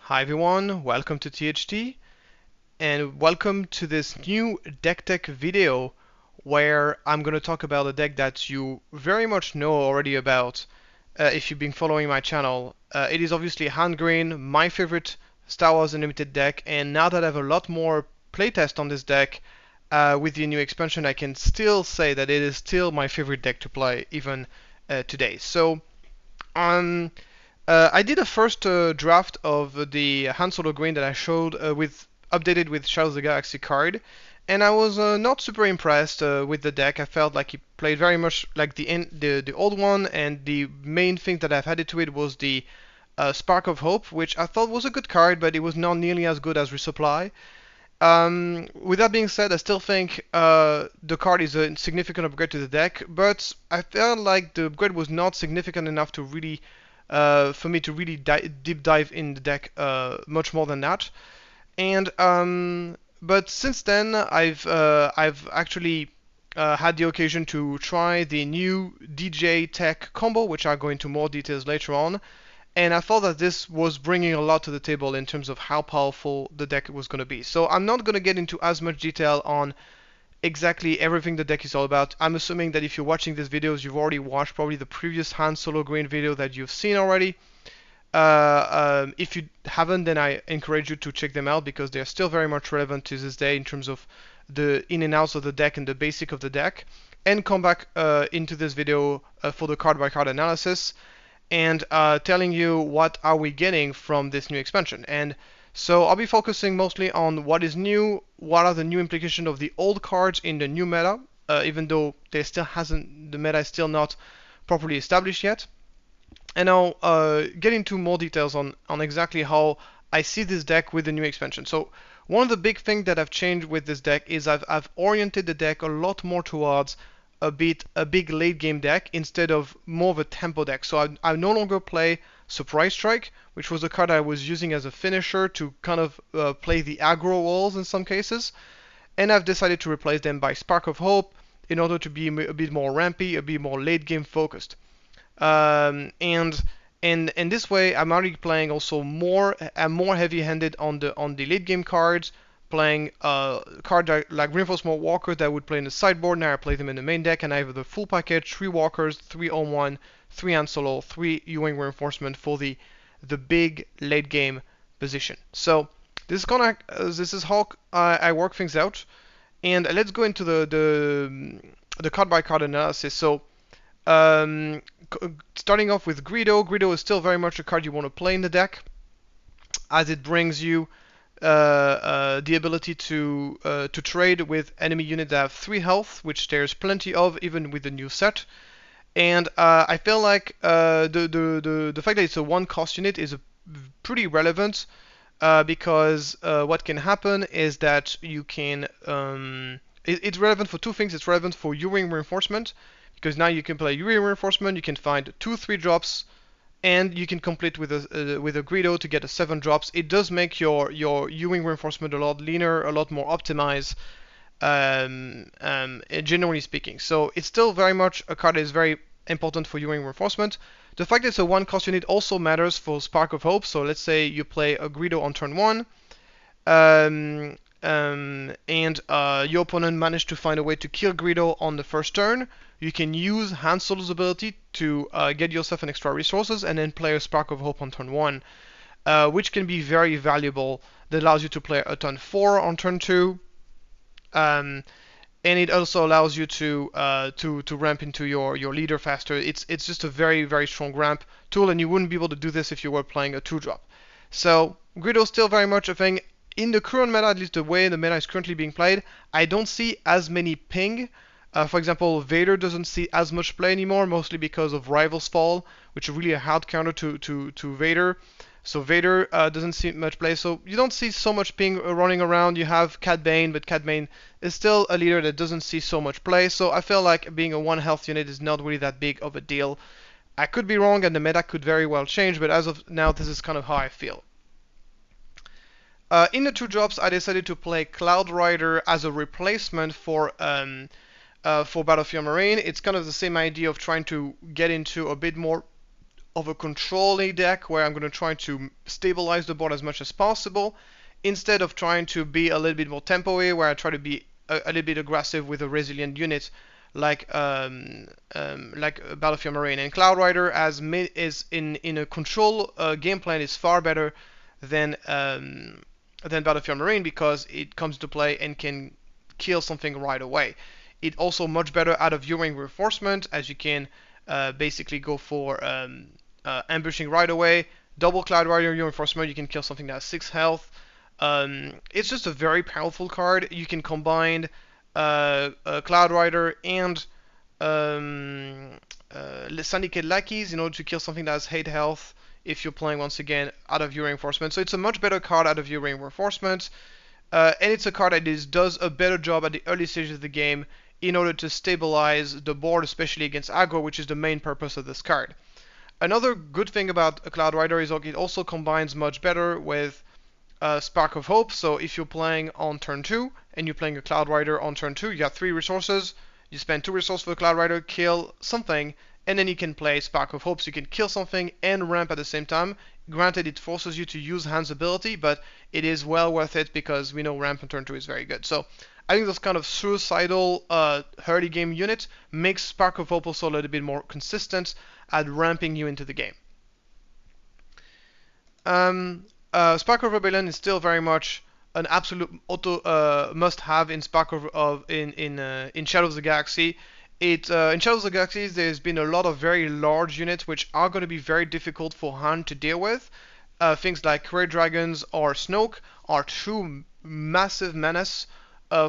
Hi everyone, welcome to THT and welcome to this new deck tech video where I'm going to talk about a deck that you very much know already about if you've been following my channel. It is obviously Hand Green, my favorite Star Wars Unlimited deck, and now that I have a lot more playtest on this deck with the new expansion, I can still say that it is still my favorite deck to play even today. Um, I did a first draft of the Han Solo Green that I showed with updated with Shadows of the Galaxy card, and I was not super impressed with the deck. I felt like it played very much like the old one, and the main thing that I've added to it was the Spark of Hope, which I thought was a good card, but it was not nearly as good as Resupply. With that being said, I still think the card is a significant upgrade to the deck, but I felt like the upgrade was not significant enough to really, for me to really deep dive in the deck much more than that. And but since then, I've actually had the occasion to try the new DJ Tech combo, which I'll go into more details later on. And I thought that this was bringing a lot to the table in terms of how powerful the deck was going to be. So I'm not going to get into as much detail on exactly everything the deck is all about. I'm assuming that if you're watching these videos, you've already watched probably the previous Han Solo Green video that you've seen already. If you haven't, then I encourage you to check them out because they're still very much relevant to this day in terms of the in and outs of the deck and the basic of the deck. And come back into this video for the card by card analysis and telling you what are we getting from this new expansion. And so I'll be focusing mostly on what is new, what are the new implications of the old cards in the new meta, even though the meta is still not properly established yet. And I'll get into more details on exactly how I see this deck with the new expansion. So one of the big things that I've changed with this deck is I've oriented the deck a lot more towards a big late game deck instead of more of a tempo deck. So I no longer play Surprise Strike, which was a card I was using as a finisher to kind of play the aggro walls in some cases, and I've decided to replace them by Spark of Hope in order to be a bit more rampy, a bit more late game focused. And this way I'm already playing also more heavy-handed on the late game cards, playing cards like Reinforcement Walkers that I would play in the sideboard. Now I play them in the main deck, and I have the full package: 3 Walkers, 3 on 1, 3 Han Solo, 3 U-Wing Reinforcement for the big late game position. So this is how I work things out, and let's go into the card by card analysis. So starting off with Greedo. Greedo is still very much a card you want to play in the deck, as it brings you the ability to trade with enemy units that have 3 health, which there's plenty of even with the new set. And I feel like the fact that it's a 1-cost unit is pretty relevant because what can happen is that you can it's relevant for 2 things. It's relevant for U-Wing Reinforcement, because now you can play U-Wing Reinforcement, you can find 2 3 drops, and you can complete with a Greedo to get a 7 drops. It does make your U-Wing Reinforcement a lot leaner, a lot more optimized, generally speaking. So it's still very much a card that is very important for U-Wing Reinforcement. The fact that it's a 1-cost unit also matters for Spark of Hope. So let's say you play a Greedo on turn 1, and your opponent managed to find a way to kill Greedo on the first turn. You can use Han Solo's ability to get yourself an extra resources and then play a Spark of Hope on turn 1, which can be very valuable. That allows you to play a turn 4 on turn 2, and it also allows you to ramp into your leader faster. It's just a very, very strong ramp tool, and you wouldn't be able to do this if you were playing a 2-drop. So Greedo is still very much a thing. In the current meta, at least the way the meta is currently being played, I don't see as many ping. For example, Vader doesn't see as much play anymore, mostly because of Rival's Fall, which is really a hard counter to Vader. So Vader doesn't see much play. So you don't see so much ping running around. You have Cad Bane, but Cad Bane is still a leader that doesn't see so much play. So I feel like being a 1-health unit is not really that big of a deal. I could be wrong, and the meta could very well change, but as of now, this is kind of how I feel. In the 2 drops, I decided to play Cloud Rider as a replacement for Battlefield Marine. It's kind of the same idea of trying to get into a bit more of a controlling deck where I'm going to try to stabilize the board as much as possible, instead of trying to be a little bit more tempo-y, where I try to be a little bit aggressive with a resilient unit like Battlefield Marine. And Cloud Rider is in a control game plan is far better than Battlefield Marine, because it comes to play and can kill something right away. It also much better out of viewing reinforcement, as you can basically go for ambushing right away. Double Cloud Rider reinforcement, you can kill something that has 6 health. It's just a very powerful card. You can combine Cloud Rider and Syndicate Lackeys in order to kill something that has 8 health if you're playing, once again, out of your reinforcement. So it's a much better card out of your reinforcement. And it's a card that does a better job at the early stages of the game in order to stabilize the board, especially against aggro, which is the main purpose of this card. Another good thing about a Cloud Rider is it also combines much better with Spark of Hope. So if you're playing on turn 2 and you're playing a Cloud Rider on turn 2, you got 3 resources. You spend 2 resources for the Cloud Rider, kill something, and then you can play Spark of Hope, so you can kill something and ramp at the same time. Granted, it forces you to use Hand's ability, but it is well worth it because we know ramp on turn 2 is very good. So I think those kind of suicidal early game units makes Spark of Hope also a little bit more consistent at ramping you into the game. Spark of Rebellion is still very much an absolute auto must-have in in Shadows of the Galaxy. In Shadows of the Galaxy, there's been a lot of very large units which are going to be very difficult for Han to deal with. Things like Red Dragons or Snoke are true massive menace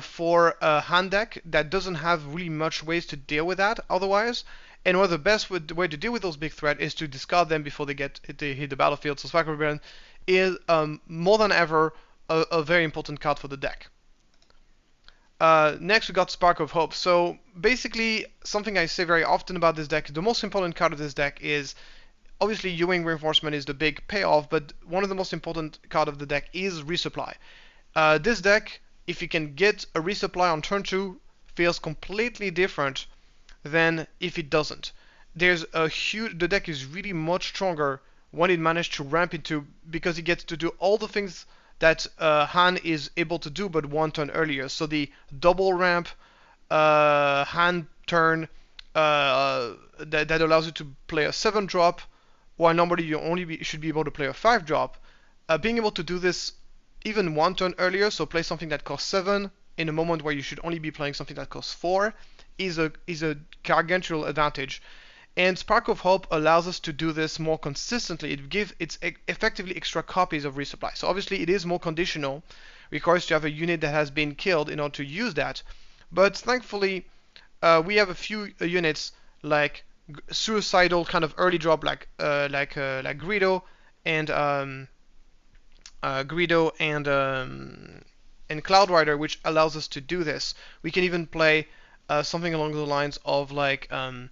for a Han deck that doesn't have really much ways to deal with that otherwise. And one of the best way to deal with those big threats is to discard them before they hit the battlefield. So Spark of Rebellion is more than ever a very important card for the deck. Next we got Spark of Hope. So basically, something I say very often about this deck, the most important card of this deck is, obviously Ewing Reinforcement is the big payoff, but one of the most important card of the deck is Resupply. This deck, if you can get a Resupply on turn 2, feels completely different than if it doesn't. The deck is really much stronger when it managed to ramp into, because it gets to do all the things that Han is able to do, but one turn earlier. So the double ramp Han turn that allows you to play a 7-drop, while normally you should be able to play a 5-drop. Being able to do this even one turn earlier, so play something that costs 7 in a moment where you should only be playing something that costs 4, is a gargantuan advantage. And Spark of Hope allows us to do this more consistently. It's effectively extra copies of Resupply. So obviously it is more conditional, requires to have a unit that has been killed in order to use that. But thankfully, we have a few units like suicidal kind of early drop, like Greedo and Cloud Rider, which allows us to do this. We can even play something along the lines of an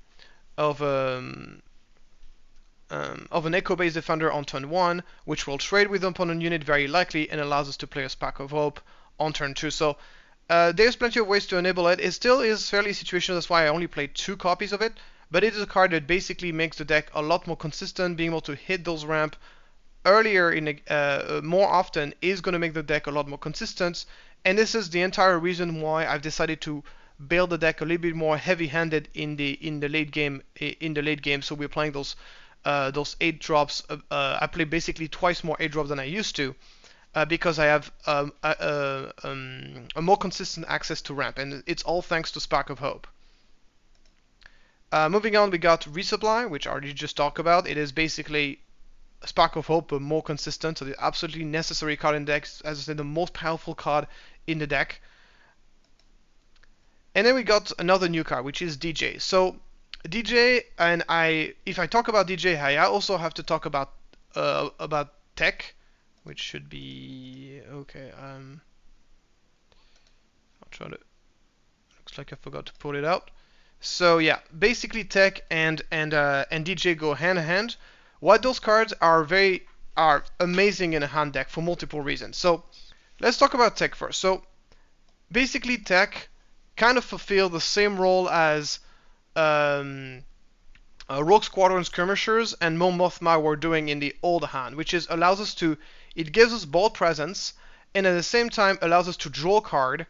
Echo-based Defender on turn 1, which will trade with the opponent unit very likely and allows us to play a Spark of Hope on turn 2. So there's plenty of ways to enable it. It still is fairly situational, that's why I only played 2 copies of it, but it is a card that basically makes the deck a lot more consistent. Being able to hit those ramp earlier more often is going to make the deck a lot more consistent, and this is the entire reason why I've decided to build the deck a little bit more heavy-handed in the late game. So we're playing those 8 drops. I play basically twice more 8 drops than I used to, because I have a more consistent access to ramp, and it's all thanks to Spark of Hope. Moving on, we got Resupply, which I already just talked about. It is basically Spark of Hope, but more consistent, so the absolutely necessary card in decks. As I said, the most powerful card in the deck. And then we got another new card, which is DJ. So DJ, and if I talk about DJ, I also have to talk about tech, which should be okay. I'll try to. Looks like I forgot to pull it out. So yeah, basically tech and DJ go hand in hand. Why those cards are amazing in a hand deck for multiple reasons. So let's talk about tech first. So basically tech kind of fulfill the same role as Rogue Squadron Skirmishers and Mon Mothma were doing in the old hand, which is allows us to, it gives us board presence, and at the same time allows us to draw a card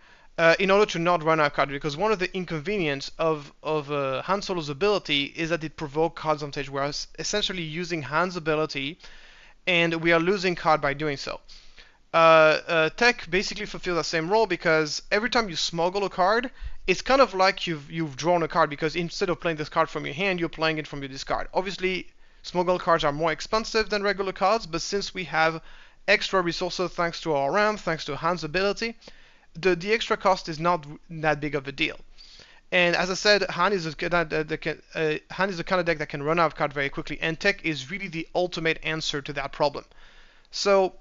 in order to not run out of cards. Because one of the inconvenience of Han Solo's ability is that it provokes cards on stage. We are essentially using Han's ability, and we are losing card by doing so. Tech basically fulfills the same role because every time you smuggle a card, it's kind of like you've drawn a card, because instead of playing this card from your hand, you're playing it from your discard. Obviously, smuggled cards are more expensive than regular cards, but since we have extra resources thanks to our ramp, thanks to Han's ability, the extra cost is not that big of a deal. And as I said, Han is a kind of deck that can run out of cards very quickly, and Tech is really the ultimate answer to that problem. So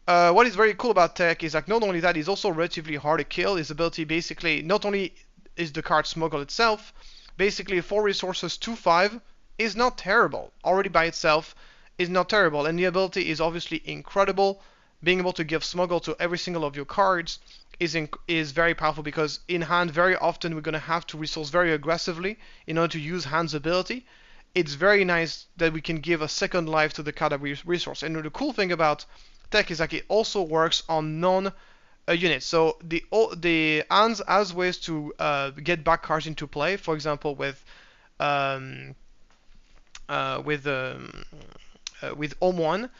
what is very cool about Tech is that not only that, he's also relatively hard to kill. His ability basically, not only is the card smuggle itself, basically 4 resources 2/5 is not terrible. Already by itself is not terrible, and the ability is obviously incredible. Being able to give smuggle to every single of your cards is very powerful, because in hand very often we're going to have to resource very aggressively in order to use Han's ability. It's very nice that we can give a second life to the card that we resource. And the cool thing about Tech is that it also works on non-units. So the Hans has ways to get back cards into play. For example, with Om1,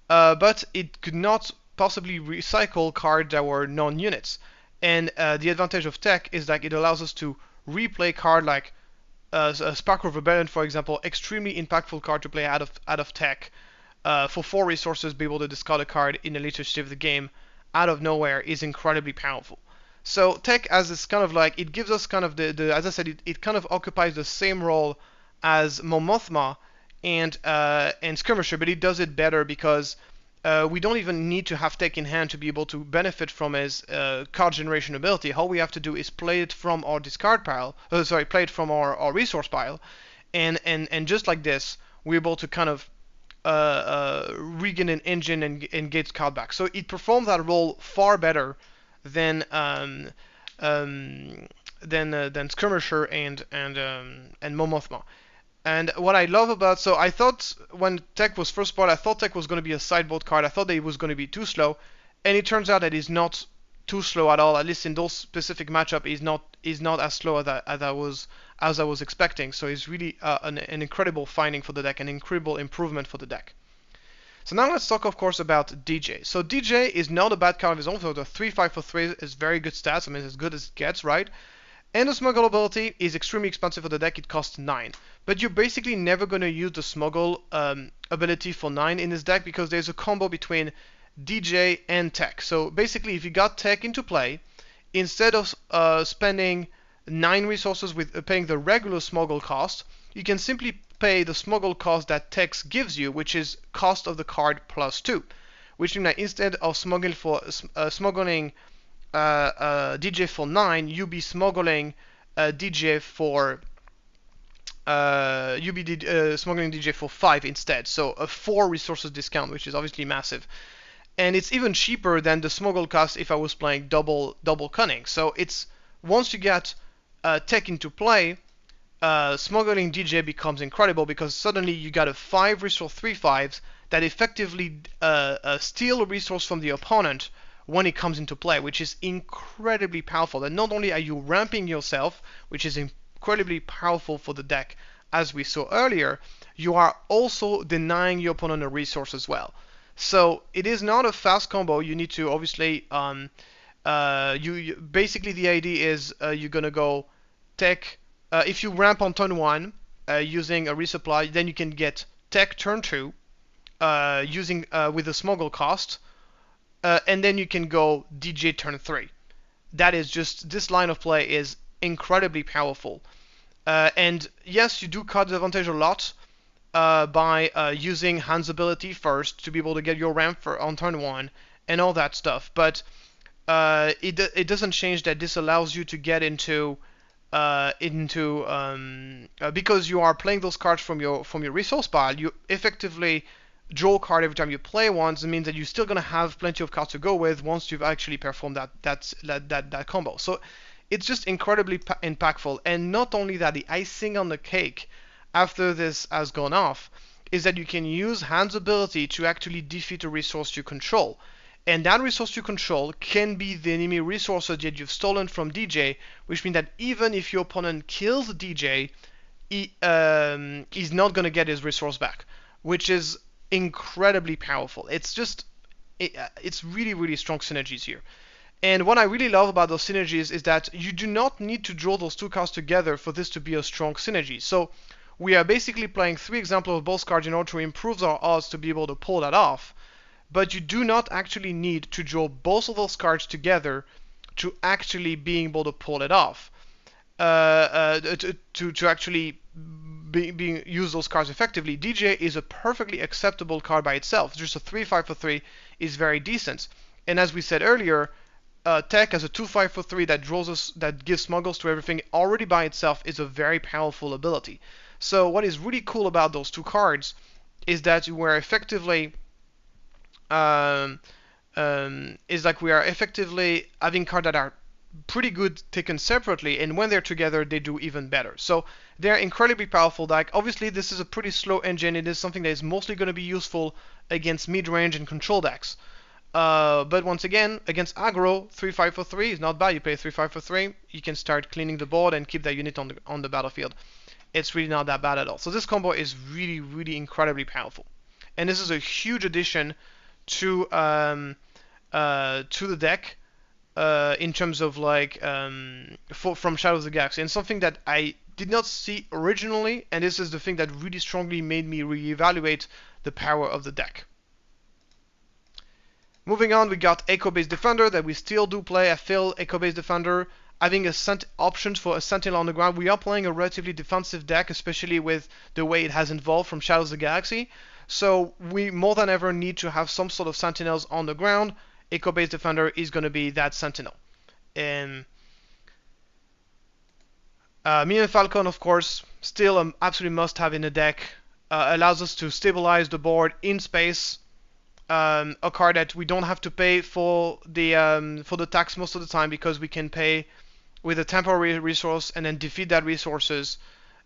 but it could not possibly recycle cards that were non-units. And the advantage of Tech is that it allows us to replay card like Spark of Rebellion, for example, extremely impactful card to play out of Tech. For 4 resources, be able to discard a card in a later stage of the game out of nowhere is incredibly powerful. So Tech, as this kind of like, it gives us kind of as I said, it kind of occupies the same role as Mon Mothma and Skirmisher, but it does it better because we don't even need to have Tech in hand to be able to benefit from his card generation ability. All we have to do is play it from our discard pile, play it from our resource pile, and just like this, we're able to kind of regain an engine and get card back. So it performs that role far better than Skirmisher and Mon Mothma. And what I love about, so I thought when Tech was first brought, I thought Tech was going to be a sideboard card. I thought that it was going to be too slow, and it turns out that it's not too slow at all. At least in those specific matchup, is not as slow as I was expecting. So it's really an incredible finding for the deck, an incredible improvement for the deck. So now let's talk, of course, about DJ. So DJ is not a bad card of his own. So the 3/5 for 3 is very good stats. I mean, it's as good as it gets, right? And the smuggle ability is extremely expensive for the deck. It costs 9. But you're basically never going to use the smuggle ability for 9 in this deck, because there's a combo between DJ and Tech. So basically, if you got Tech into play, instead of spending 9 resources with paying the regular smuggle cost, you can simply pay the smuggle cost that Tech gives you, which is cost of the card plus 2. Which means that instead of smuggling DJ for 9, you be smuggling DJ for smuggling DJ for 5 instead. So a 4 resources discount, which is obviously massive. And it's even cheaper than the smuggle cost if I was playing double cunning. So it's, once you get Tech into play, smuggling DJ becomes incredible, because suddenly you got a 5 resource 3/5s that effectively steal a resource from the opponent when it comes into play, which is incredibly powerful. And not only are you ramping yourself, which is incredibly powerful for the deck, as we saw earlier, you are also denying your opponent a resource as well. So it is not a fast combo. You need to obviously, basically the idea is you're gonna go Tech. If you ramp on turn 1 using a resupply, then you can get Tech turn 2 using with a smuggle cost. And then you can go DJ turn 3. That is just, this line of play is incredibly powerful. And yes, you do cut the advantage a lot by using Han's ability first to be able to get your ramp on turn 1 and all that stuff. But it doesn't change that this allows you to get into because you are playing those cards from your resource pile, you effectively draw a card every time you play once. It means that you're still going to have plenty of cards to go with once you've actually performed that combo. So it's just incredibly impactful. And not only that, the icing on the cake, after this has gone off is that you can use Hand's ability to actually defeat a resource you control. And that resource you control can be the enemy resource that you've stolen from DJ, which means that even if your opponent kills DJ, he's not going to get his resource back, which is incredibly powerful. It's really, really strong synergies here. And what I really love about those synergies is that you do not need to draw those two cards together for this to be a strong synergy. So we are basically playing 3 examples of both cards in order to improve our odds to be able to pull that off. But you do not actually need to draw both of those cards together to actually be able to pull it off. To actually use those cards effectively. DJ is a perfectly acceptable card by itself. Just a 3/5 for 3 is very decent. And as we said earlier, Tech as a 2/5 for 3 that gives smuggles to everything already by itself is a very powerful ability. So what is really cool about those two cards is that we are effectively having cards that are pretty good taken separately, and when they're together they do even better. So they're incredibly powerful deck. Obviously this is a pretty slow engine. It is something that is mostly going to be useful against mid-range and control decks. But once again, against aggro, 3/5 for 3 is not bad. You play 3/5 for 3, you can start cleaning the board and keep that unit on the battlefield. It's really not that bad at all. So this combo is really, really incredibly powerful. And this is a huge addition to the deck in terms of from Shadows of the Galaxy, and something that I did not see originally, and this is the thing that really strongly made me reevaluate the power of the deck. Moving on, we got Echo-based Defender that we still do play. I feel Echo-based Defender having options for a Sentinel on the ground. We are playing a relatively defensive deck, especially with the way it has evolved from Shadows of the Galaxy. So we more than ever need to have some sort of Sentinels on the ground. Echo-based Defender is going to be that Sentinel. And Minion Falcon, of course, still an absolute must-have in the deck. Allows us to stabilize the board in space. A card that we don't have to pay for the tax most of the time, because we can pay with a temporary resource and then defeat that resources,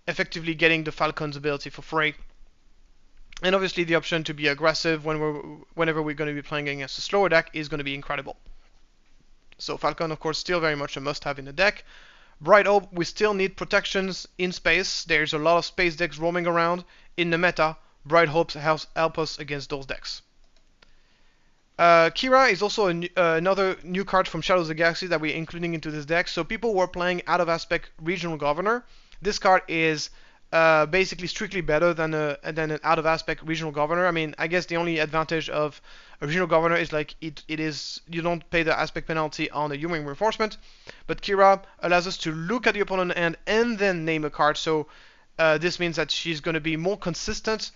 effectively getting the Falcon's ability for free. And obviously the option to be aggressive whenever we're going to be playing against a slower deck is going to be incredible. So Falcon, of course, still very much a must-have in the deck. Bright Hope, we still need protections in space. There's a lot of space decks roaming around in the meta. Bright Hope help us against those decks. Kira is also another new card from Shadows of the Galaxy that we're including into this deck. So people who are playing Out of Aspect Regional Governor, this card is basically strictly better than an Out of Aspect Regional Governor. I mean, I guess the only advantage of a Regional Governor is you don't pay the aspect penalty on the U-Wing reinforcement. But Kira allows us to look at the opponent's hand and then name a card. So this means that she's going to be more consistent.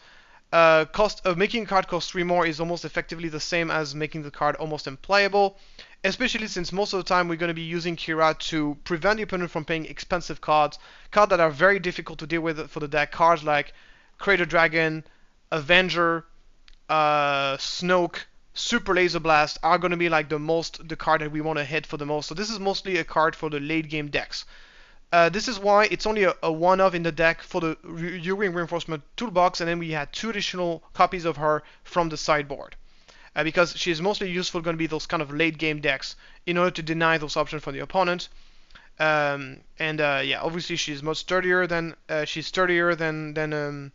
Cost of making a card cost 3 more is almost effectively the same as making the card almost unplayable, especially since most of the time we're going to be using Kira to prevent the opponent from playing expensive cards that are very difficult to deal with for the deck. Cards like Crater Dragon, Avenger, Snoke, Super Laser Blast are going to be like the card that we want to hit for the most. So this is mostly a card for the late game decks. This is why it's only a one-of in the deck for the U-Wing Reinforcement Toolbox, and then we had 2 additional copies of her from the sideboard. Because she is mostly useful going to be those kind of late-game decks in order to deny those options for the opponent. Yeah, obviously she's much sturdier than the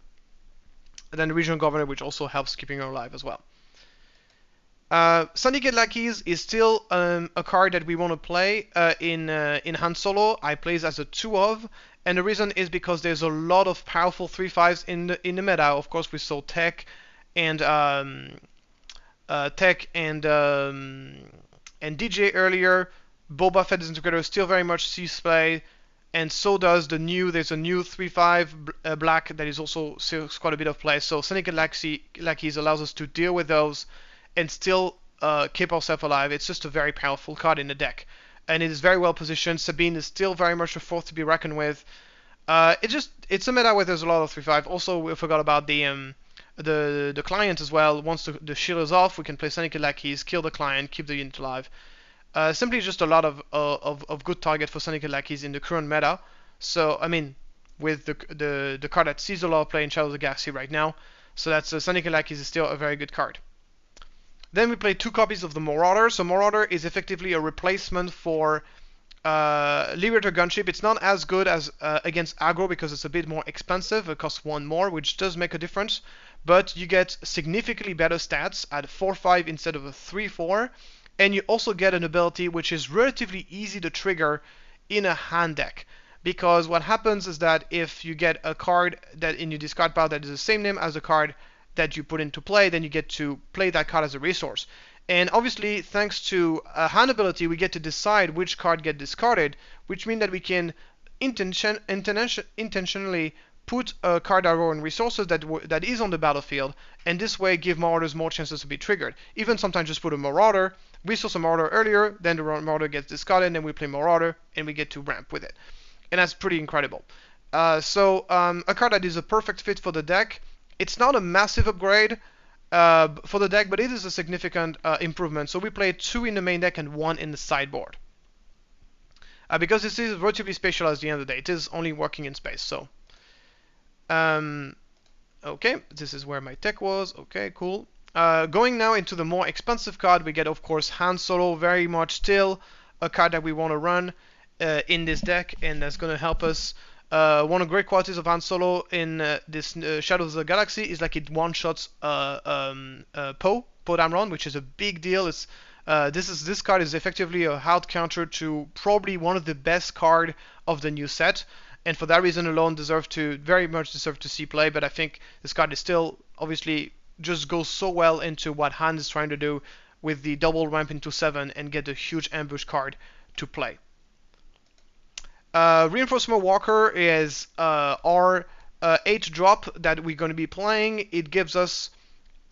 Regional Governor, which also helps keeping her alive as well. Syndicate Lackeys is still a card that we want to play in Han Solo. I play as a 2-of, and the reason is because there's a lot of powerful 3/5s in the meta. Of course, we saw Tech and DJ earlier. Boba Fett Disintegrator still very much sees play, and so does there's a new 3/5 black that is also sees quite a bit of play. So Syndicate Lackeys allows us to deal with those and still keep ourselves alive. It's just a very powerful card in the deck, and it is very well positioned. Sabine is still very much a force to be reckoned with. It's a meta where there's a lot of 3/5. Also, we forgot about the client as well. Once the shield is off, we can play Syndicate Lackeys, kill the client, keep the unit alive. Simply just a lot of good target for Syndicate Lackeys in the current meta. So I mean, with the card that sees a lot of play in Shadow of the Galaxy right now. So that's Sanikalak is still a very good card. Then we play 2 copies of the Marauder. So Marauder is effectively a replacement for Liberator Gunship. It's not as good as against aggro because it's a bit more expensive. It costs 1 more, which does make a difference. But you get significantly better stats at 4-5 instead of a 3-4. And you also get an ability which is relatively easy to trigger in a hand deck. Because what happens is that if you get a card that in your discard pile that is the same name as the card that you put into play, then you get to play that card as a resource. And obviously, thanks to a hand ability, we get to decide which card get discarded, which means that we can intentionally put a card aggro in resources that is on the battlefield, and this way give Marauders more chances to be triggered. Even sometimes just put a Marauder, resource a Marauder earlier, then the Marauder gets discarded, and then we play Marauder, and we get to ramp with it. And that's pretty incredible. A card that is a perfect fit for the deck. It's not a massive upgrade for the deck, but it is a significant improvement. So we play 2 in the main deck and 1 in the sideboard. Because this is relatively special at the end of the day. It is only working in space. So, okay, this is where my tech was. Okay, cool. Going now into the more expensive card, we get, of course, Han Solo, very much still a card that we want to run in this deck, and that's going to help us. One of the great qualities of Han Solo in this Shadows of the Galaxy is like it one-shots Poe Dameron, which is a big deal. This card is effectively a hard counter to probably one of the best card of the new set, and for that reason alone very much deserve to see play. But I think this card is still obviously just goes so well into what Han is trying to do with the double ramp into 7 and get a huge ambush card to play. Reinforcement Walker is our 8 drop that we're going to be playing. It gives us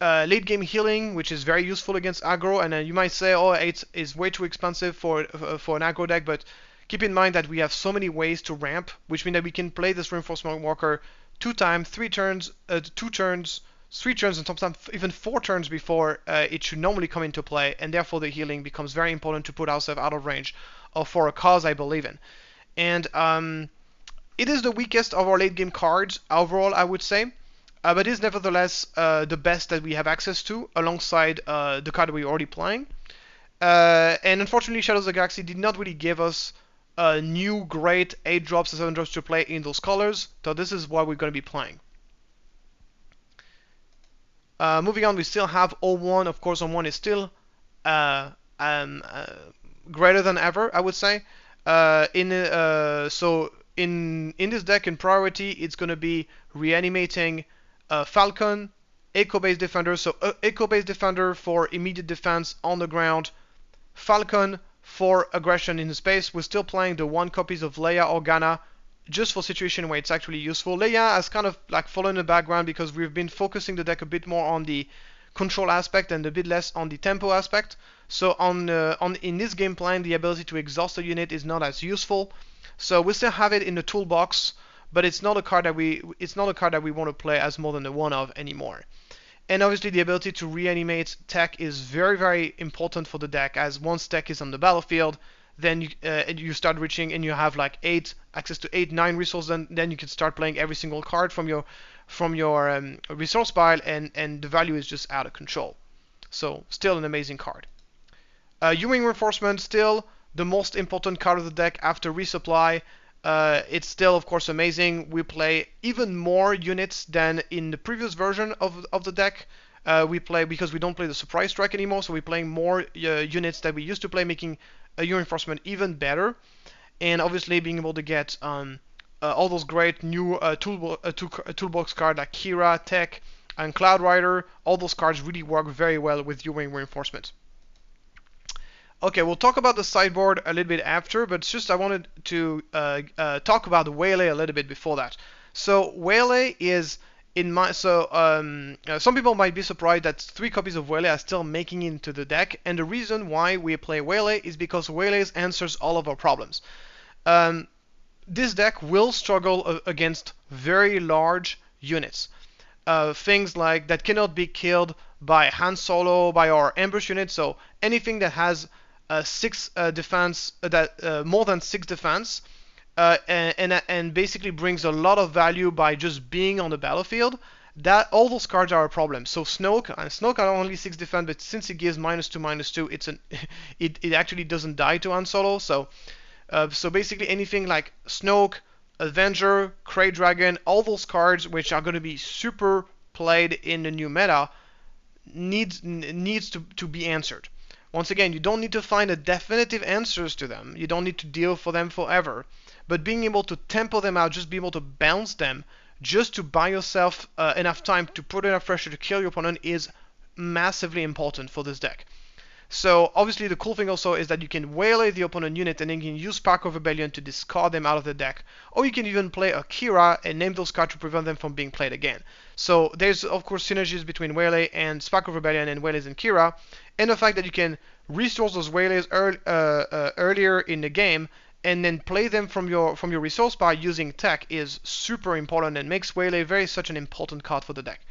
late game healing, which is very useful against aggro. And you might say, oh, 8 is way too expensive for an aggro deck, but keep in mind that we have so many ways to ramp, which means that we can play this Reinforcement Walker 2 times, 3 turns, 2 turns, 3 turns, and sometimes even 4 turns before it should normally come into play, and therefore the healing becomes very important to put ourselves out of range for a cause I believe in. And it is the weakest of our late game cards overall, I would say, but it is nevertheless the best that we have access to alongside the card we're already playing. And unfortunately, Shadows of the Galaxy did not really give us new great 8 drops and 7 drops to play in those colors, so this is what we're going to be playing. Moving on, we still have O1. Of course, O1 is still greater than ever, I would say. So in this deck, in priority, it's going to be reanimating Falcon, Echo-based Defender. So Echo-based Defender for immediate defense on the ground, Falcon for aggression in space. We're still playing the 1 copies of Leia Organa just for situation where it's actually useful. Leia has kind of like fallen in the background because we've been focusing the deck a bit more on the control aspect and a bit less on the tempo aspect. So in this game plan, the ability to exhaust a unit is not as useful. So we still have it in the toolbox, but it's not a card that we want to play as more than the 1 of anymore. And obviously the ability to reanimate tech is very, very important for the deck, as once tech is on the battlefield, then you start reaching and you have like access to 8-9 resources, then you can start playing every single card from your resource pile, and the value is just out of control. So still an amazing card. U-Wing Reinforcement, still the most important card of the deck after resupply. It's still, of course, amazing. We play even more units than in the previous version of the deck. Because we don't play the Surprise Strike anymore, so we're playing more units that we used to play, making U-Wing Reinforcement even better. And obviously being able to get all those great new toolbox cards like Kira, Tech, and Cloud Rider. All those cards really work very well with U-Wing Reinforcement. Okay, we'll talk about the sideboard a little bit after, but just I wanted to talk about the Waylay a little bit before that. So Waylay is some people might be surprised that 3 copies of Waylay are still making it into the deck, and the reason why we play Waylay is because Waylay answers all of our problems. This deck will struggle against very large units. Things like that cannot be killed by Han Solo, by our ambush unit, so anything that has 6 defense, more than 6 defense, and basically brings a lot of value by just being on the battlefield, that all those cards are a problem. So Snoke are only 6 defense, but since it gives -2/-2, it actually doesn't die to Han Solo. So basically anything like Snoke, Avenger, Krayt Dragon, all those cards which are going to be super played in the new meta needs to be answered. Once again, you don't need to find a definitive answers to them. You don't need to deal for them forever. But being able to tempo them out, just be able to bounce them, just to buy yourself enough time to put enough pressure to kill your opponent is massively important for this deck. So obviously the cool thing also is that you can waylay the opponent unit and then you can use Spark of Rebellion to discard them out of the deck. Or you can even play a Kira and name those cards to prevent them from being played again. So there's of course synergies between Waylay and Spark of Rebellion and Waylays and Kira. And the fact that you can resource those Waylays earlier in the game and then play them from your resource pile using tech is super important and makes Waylay very such an important card for the deck.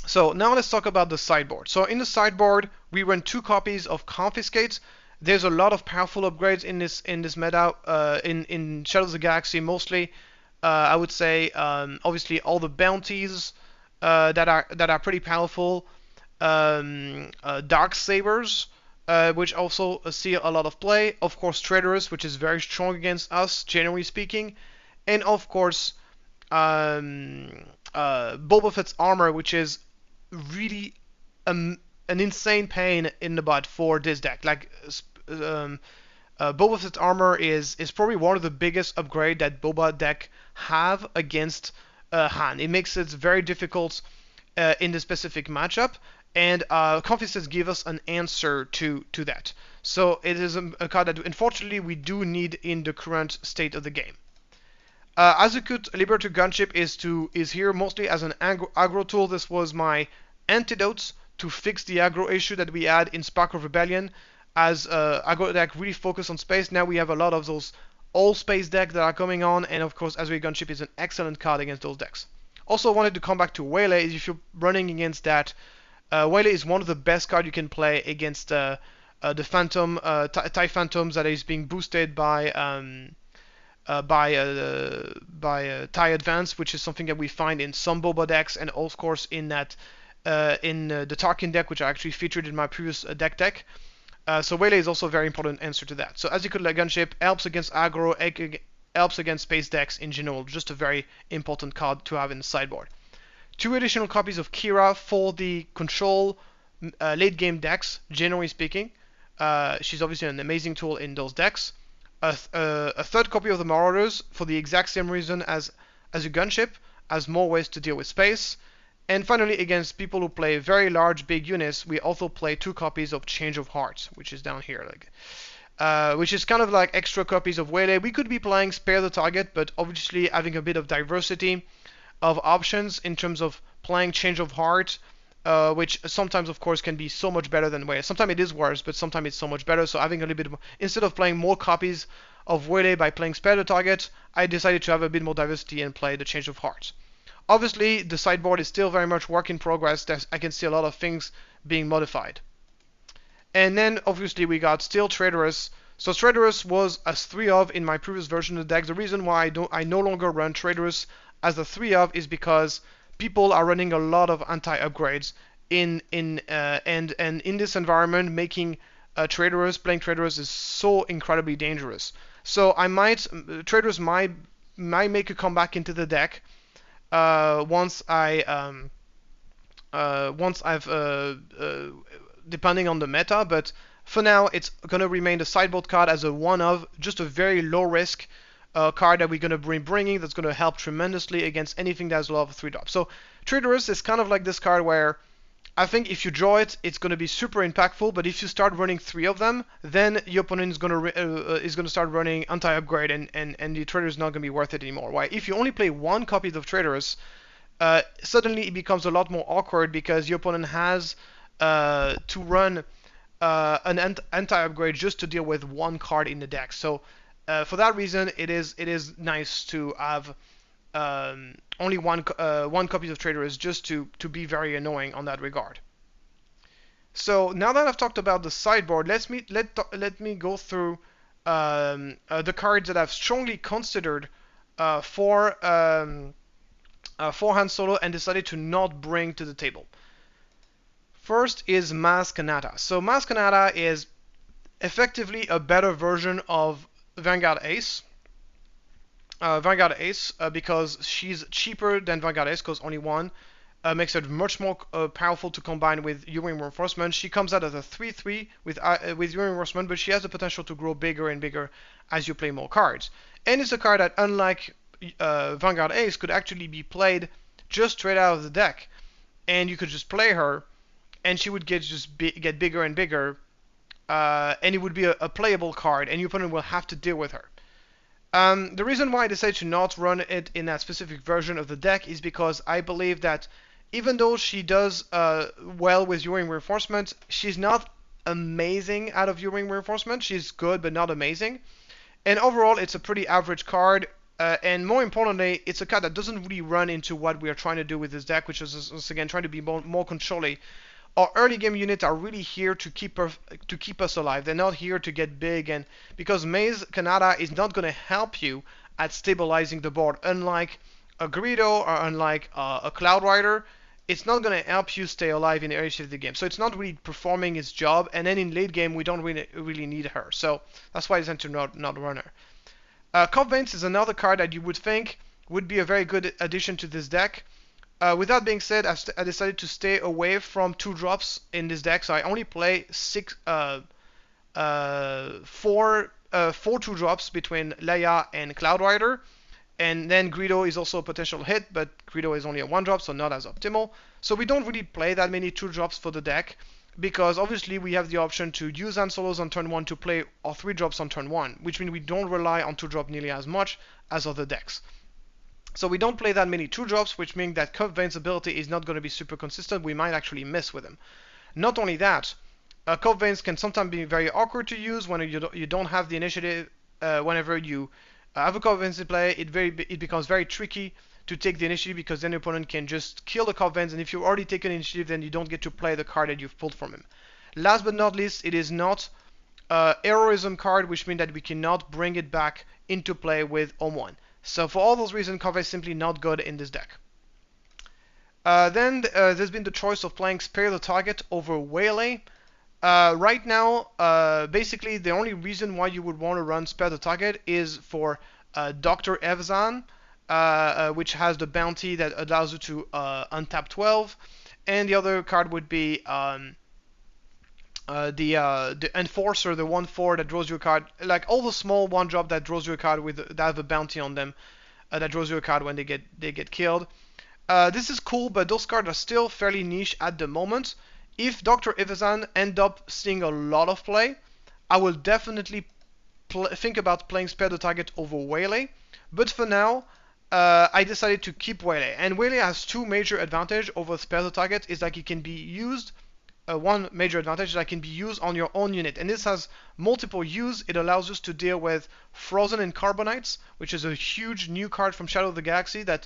So now let's talk about the sideboard. So in the sideboard, we run 2 copies of Confiscate. There's a lot of powerful upgrades in this meta. In Shadows of the Galaxy, mostly, I would say, obviously all the bounties that are pretty powerful. Dark Sabers, which also see a lot of play. Of course, Traitorous, which is very strong against us, generally speaking, and of course, Boba Fett's armor, which is really an insane pain in the butt for this deck. Like Boba Fett's armor is probably one of the biggest upgrade that Boba deck have against Han. It makes it very difficult in the specific matchup, and Confiscate give us an answer to that. So it is a card that unfortunately we do need in the current state of the game. Azukut Liberator Gunship is here mostly as an aggro tool. This was my antidote to fix the aggro issue that we had in Spark of Rebellion. As aggro deck really focused on space, now we have a lot of those all space decks that are coming on, and of course Azukut Gunship is an excellent card against those decks. Also wanted to come back to Waylay. If you're running against that, Waylay is one of the best cards you can play against the Phantom, TIE Phantoms that is being boosted by TIE Advance, which is something that we find in some Boba decks, and of course in that the Tarkin deck, which I actually featured in my previous deck. So Waylay is also a very important answer to that. So as you could, like, Gunship helps against aggro, helps against space decks in general. Just a very important card to have in the sideboard. 2 additional copies of Kira for the control late game decks, generally speaking. She's obviously an amazing tool in those decks. A 3rd copy of the Marauders for the exact same reason as a Gunship, as more ways to deal with space. And finally, against people who play very large, big units, we also play 2 copies of Change of Heart, which is down here, which is kind of like extra copies of Waylay. We could be playing Spare the Target, but obviously having a bit of diversity of options in terms of playing Change of Heart, which sometimes, of course, can be so much better than Waylay. Sometimes it is worse, but sometimes it's so much better. So having a little bit more, instead of playing more copies of Waylay by playing Spare the Target, I decided to have a bit more diversity and play the Change of Heart. Obviously, the sideboard is still very much work in progress. I can see a lot of things being modified. And then, obviously, we got still Traitorous. So Traitorous was as 3 of in my previous version of the deck. The reason why I no longer run Traitorous as a 3 of is because people are running a lot of anti-upgrades and in this environment, making playing Traitorous is so incredibly dangerous. So Traitorous might make a comeback into the deck once I've depending on the meta, but for now it's gonna remain the sideboard card as a one of, just a very low risk card that we're gonna bringing that's gonna help tremendously against anything that has a lot of 3-drop. So Traitorous is kind of like this card where I think if you draw it, it's going to be super impactful, but if you start running 3 of them, then your opponent is going to start running anti-upgrade, and the Traitorous is not going to be worth it anymore. Why? If you only play 1 copy of Traitorous, suddenly it becomes a lot more awkward because your opponent has to run an anti-upgrade just to deal with 1 card in the deck. So for that reason, it is nice to have only one copy of Traitorous, just to be very annoying on that regard. So now that I've talked about the sideboard, let me go through the cards that I've strongly considered for Han Solo and decided to not bring to the table. First is Maz Kanata. So Maz Kanata is effectively a better version of Vanguard Ace. Because she's cheaper than Vanguard Ace, because only one makes her much more powerful to combine with U-Wing Reinforcement. She comes out as a 3/3 with U-Wing Reinforcement, but she has the potential to grow bigger and bigger as you play more cards. And it's a card that, unlike Vanguard Ace, could actually be played just straight out of the deck, and you could just play her, and she would get bigger and bigger, and it would be a playable card, and your opponent will have to deal with her. The reason why I decided to not run it in that specific version of the deck is because I believe that even though she does well with U-Wing Reinforcement, she's not amazing out of U-Wing Reinforcement. She's good, but not amazing. And overall, it's a pretty average card. And more importantly, it's a card that doesn't really run into what we are trying to do with this deck, which is, once again, trying to be more controlling. Our early game units are really here to keep us alive. They're not here to get big, and because Maz Kanata is not going to help you at stabilizing the board, unlike a Greedo or unlike a Cloud Rider, it's not going to help you stay alive in the early stage of the game. So it's not really performing its job, and then in late game we don't really need her. So that's why I decided to not run her. Cop Veins is another card that you would think would be a very good addition to this deck. With that being said, I decided to stay away from 2-drops in this deck, so I only play four 2-drops between Leia and Cloud Rider, and then Greedo is also a potential hit, but Greedo is only a 1-drop, so not as optimal. So we don't really play that many 2-drops for the deck, because obviously we have the option to use Han Solos on turn 1 to play our 3-drops on turn 1, which means we don't rely on 2-drop nearly as much as other decks. So we don't play that many 2-drops, which means that Cup Vein's ability is not going to be super consistent. We might actually mess with him. Not only that, Cup Veins can sometimes be very awkward to use when you don't have the initiative. Whenever you have a Cup Veins in play, it becomes very tricky to take the initiative, because then your opponent can just kill the Cup Veins, and if you already taken initiative, then you don't get to play the card that you've pulled from him. Last but not least, it is not heroism card, which means that we cannot bring it back into play with Om-1. So for all those reasons, Cover is simply not good in this deck. Then there's been the choice of playing Spare the Target over Waylay. Right now, basically the only reason why you would want to run Spare the Target is for Dr. Evzan, which has the bounty that allows you to untap 12, and the other card would be the Enforcer, the 1/4 that draws you a card, like all the small 1-drop that draws you a card that have a bounty on them, that draws you a card when they get killed. This is cool, but those cards are still fairly niche at the moment. If Dr. Evazan end up seeing a lot of play, I will definitely think about playing Spare the Target over Waylay. But for now, I decided to keep Waylay. And Waylay has two major advantages over Spare the Target. Is that it can be used. One major advantage that can be used on your own unit, and this has multiple use. It allows us to deal with Frozen and Carbonites, which is a huge new card from Shadow of the Galaxy that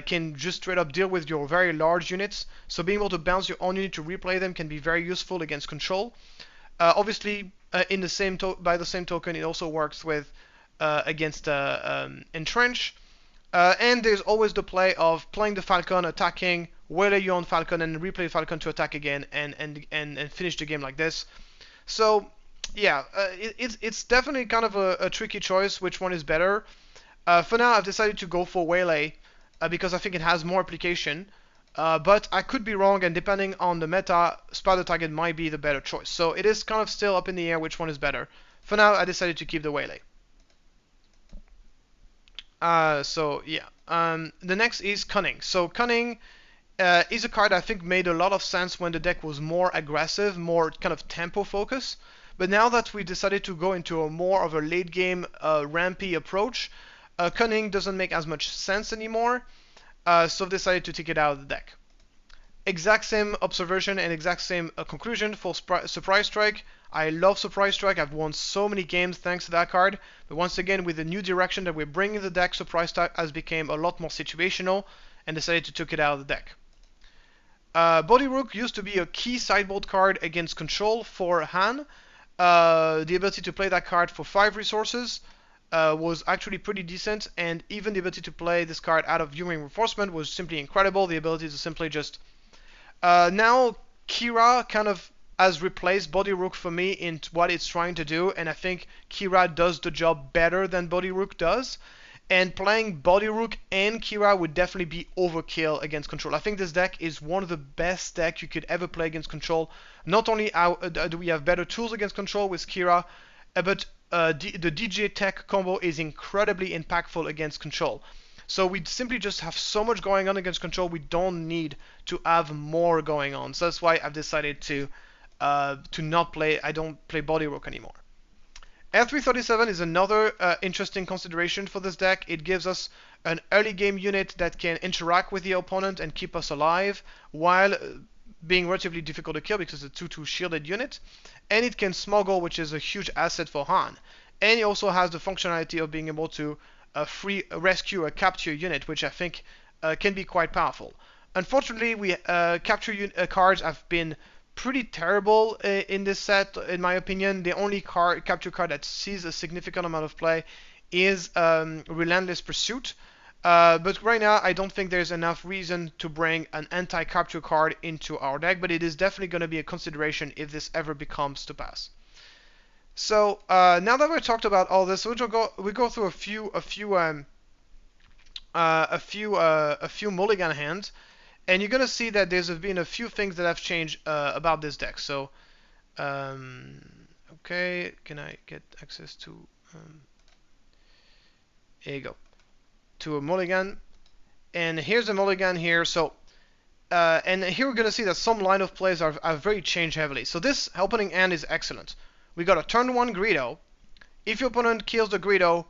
can just straight up deal with your very large units. So being able to bounce your own unit to replay them can be very useful against control. Obviously, by the same token, it also works with against Entrench. And there's always the play of playing the Falcon, attacking, Waylay your own Falcon, and replay Falcon to attack again, and finish the game like this. So yeah, it's definitely kind of a tricky choice. Which one is better? For now, I've decided to go for Waylay because I think it has more application. But I could be wrong, and depending on the meta, Spare the Target might be the better choice. So it is kind of still up in the air which one is better. For now, I decided to keep the Waylay. So yeah, the next is Cunning. So Cunning is a card I think made a lot of sense when the deck was more aggressive, more kind of tempo focus. But now that we decided to go into a more of a late game rampy approach, Cunning doesn't make as much sense anymore. So I've decided to take it out of the deck. Exact same observation and exact same conclusion for Surprise Strike. I love Surprise Strike. I've won so many games thanks to that card. But once again, with the new direction that we're bringing the deck, Surprise Strike has become a lot more situational, and decided to take it out of the deck. Body Rook used to be a key sideboard card against control for Han. the ability to play that card for 5 resources was actually pretty decent, and even the ability to play this card out of Viewing Reinforcement was simply incredible. The ability to simply just now Kira kind of has replaced Body Rook for me in what it's trying to do, and I think Kira does the job better than Body Rook does. And playing Body Rook and Kira would definitely be overkill against Control. I think this deck is one of the best decks you could ever play against Control. Not only do we have better tools against Control with Kira, but the DJ Tech combo is incredibly impactful against Control. So we simply just have so much going on against Control, we don't need to have more going on. So that's why I've decided to not play, I don't play Body Rook anymore. L337 is another interesting consideration for this deck. It gives us an early game unit that can interact with the opponent and keep us alive while being relatively difficult to kill because it's a 2/2 shielded unit. And it can smuggle, which is a huge asset for Han. And it also has the functionality of being able to rescue a capture unit, which I think can be quite powerful. Unfortunately, capture cards have been pretty terrible in this set, in my opinion. The only capture card that sees a significant amount of play is Relentless Pursuit. But right now, I don't think there's enough reason to bring an anti-capture card into our deck, but it is definitely going to be a consideration if this ever becomes to pass. So now that we've talked about all this, we go through a few mulligan hands, and you're gonna see that there's been a few things that have changed about this deck. So okay, can I get access to? Here you go, to a mulligan, and here's a mulligan here. So and here we're gonna see that some line of plays are very changed heavily. So this opening hand is excellent. We got a turn 1 Greedo. If your opponent kills the Greedo,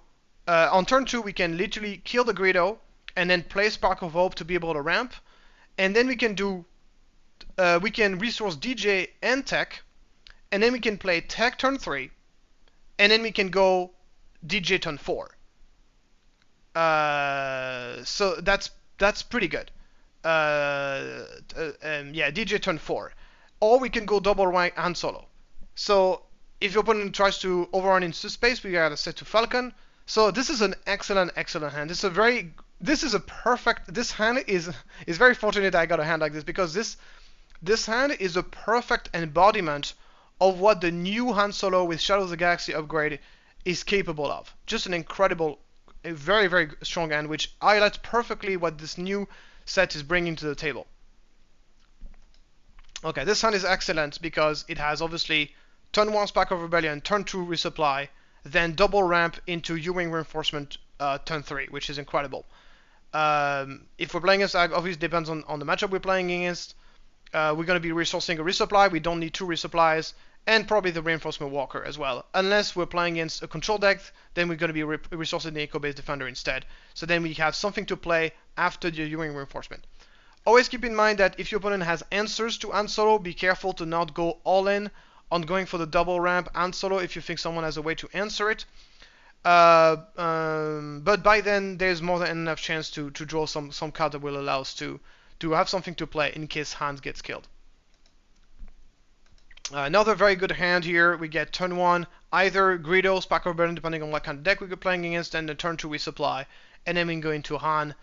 on turn 2 we can literally kill the Greedo and then play Spark of Hope to be able to ramp. And then we can resource DJ and Tech, and then we can play Tech turn 3, and then we can go DJ turn 4. So that's pretty good. Yeah, DJ turn 4. Or we can go double rank Han Solo. So if your opponent tries to overrun into space, we gotta set to Falcon. So this is an excellent hand. This is a perfect. This hand is very fortunate I got a hand like this, because this hand is a perfect embodiment of what the new Han Solo with Shadows of the Galaxy upgrade is capable of. Just an incredible, a very, very strong hand, which highlights perfectly what this new set is bringing to the table. Okay, this hand is excellent because it has obviously turn 1 Spark of Rebellion, turn 2 Resupply, then double ramp into U-Wing Reinforcement turn 3, which is incredible. If we're playing against, obviously depends on the matchup we're playing against. We're going to be resourcing a resupply. We don't need 2 resupplies, and probably the Reinforcement Walker as well. Unless we're playing against a control deck, then we're going to be resourcing the Echo-based Defender instead. So then we have something to play after the U-Wing Reinforcement. Always keep in mind that if your opponent has answers to Han Solo, be careful to not go all in on going for the double ramp Han Solo if you think someone has a way to answer it. But by then, there's more than enough chance to draw some card that will allow us to have something to play in case Hans gets killed. Another very good hand here, we get turn 1, either Greedo, Spark of Rebellion, depending on what kind of deck we're playing against, and the turn 2 resupply, and then we can go into Han.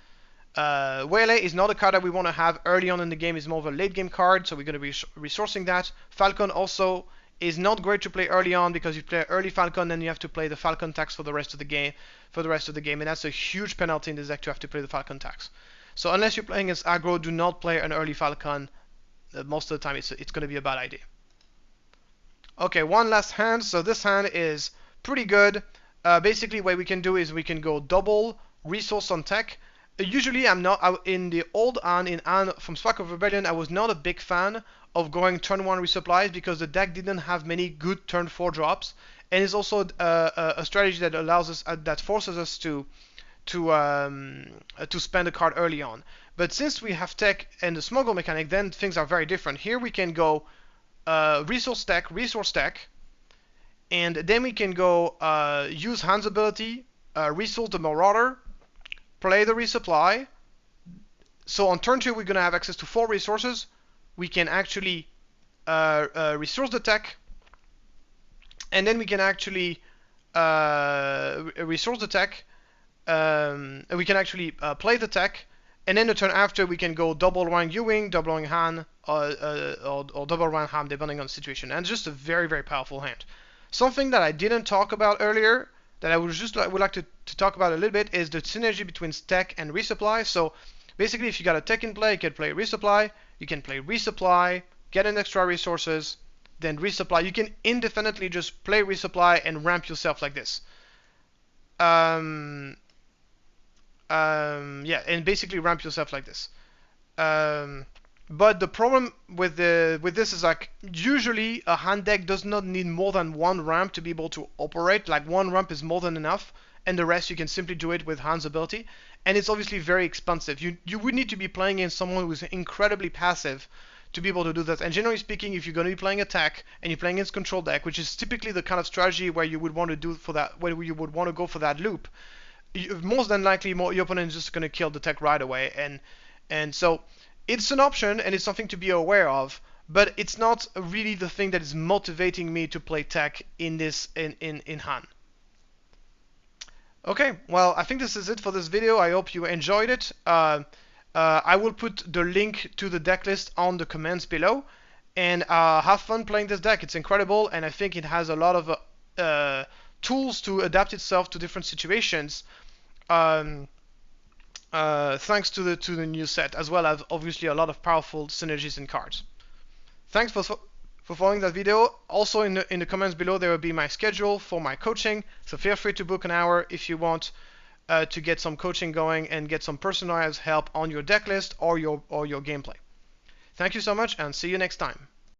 Waylay is not a card that we want to have early on in the game, it's more of a late game card, so we're going to be resourcing that. Falcon also is not great to play early on, because you play early Falcon, then you have to play the Falcon tax for the rest of the game, and that's a huge penalty in this deck to have to play the Falcon tax. So unless you're playing against aggro, do not play an early Falcon. Most of the time it's going to be a bad idea. Okay, one last hand. So this hand is pretty good. Basically what we can do is we can go double resource on tech. Usually I'm not, in the old An, in An from Spark of Rebellion, I was not a big fan of going turn 1 resupplies because the deck didn't have many good turn 4 drops, and it's also a strategy that allows us, that forces us to spend a card early on. But since we have tech and the smuggle mechanic, then things are very different. Here we can go resource tech, and then we can go use Han's ability, resource the Marauder, play the resupply. So on turn 2 we're going to have access to 4 resources. We can actually resource the tech, and then we can actually resource the tech. We can actually play the tech, and then the turn after we can go double rank Ewing, double rank Han, or double rank Ham depending on the situation. And just a very, very powerful hand. Something that I didn't talk about earlier that I would like to talk about a little bit is the synergy between tech and resupply. So basically, if you got a tech in play, you can play resupply. You can play resupply, get an extra resources, then resupply. You can indefinitely just play resupply and ramp yourself like this. Yeah, and basically ramp yourself like this. But the problem with this is like usually a hand deck does not need more than one ramp to be able to operate. Like one ramp is more than enough, and the rest you can simply do it with Han's ability. And it's obviously very expensive. You would need to be playing in someone who's incredibly passive to be able to do that. And generally speaking, if you're going to be playing attack and you're playing against control deck, which is typically the kind of strategy where you would want to do for that, where you would want to go for that loop, most than likely your opponent is just going to kill the tech right away, and so it's an option and it's something to be aware of, but it's not really the thing that is motivating me to play tech in Han. Okay, well, I think this is it for this video. I hope you enjoyed it. I will put the link to the deck list on the comments below, and have fun playing this deck. It's incredible, and I think it has a lot of tools to adapt itself to different situations. Thanks to the new set, as well as obviously a lot of powerful synergies and cards. Thanks for following that video. Also in the comments below there will be my schedule for my coaching, so feel free to book an hour if you want to get some coaching going and get some personalized help on your deck list or your gameplay. Thank you so much, and see you next time.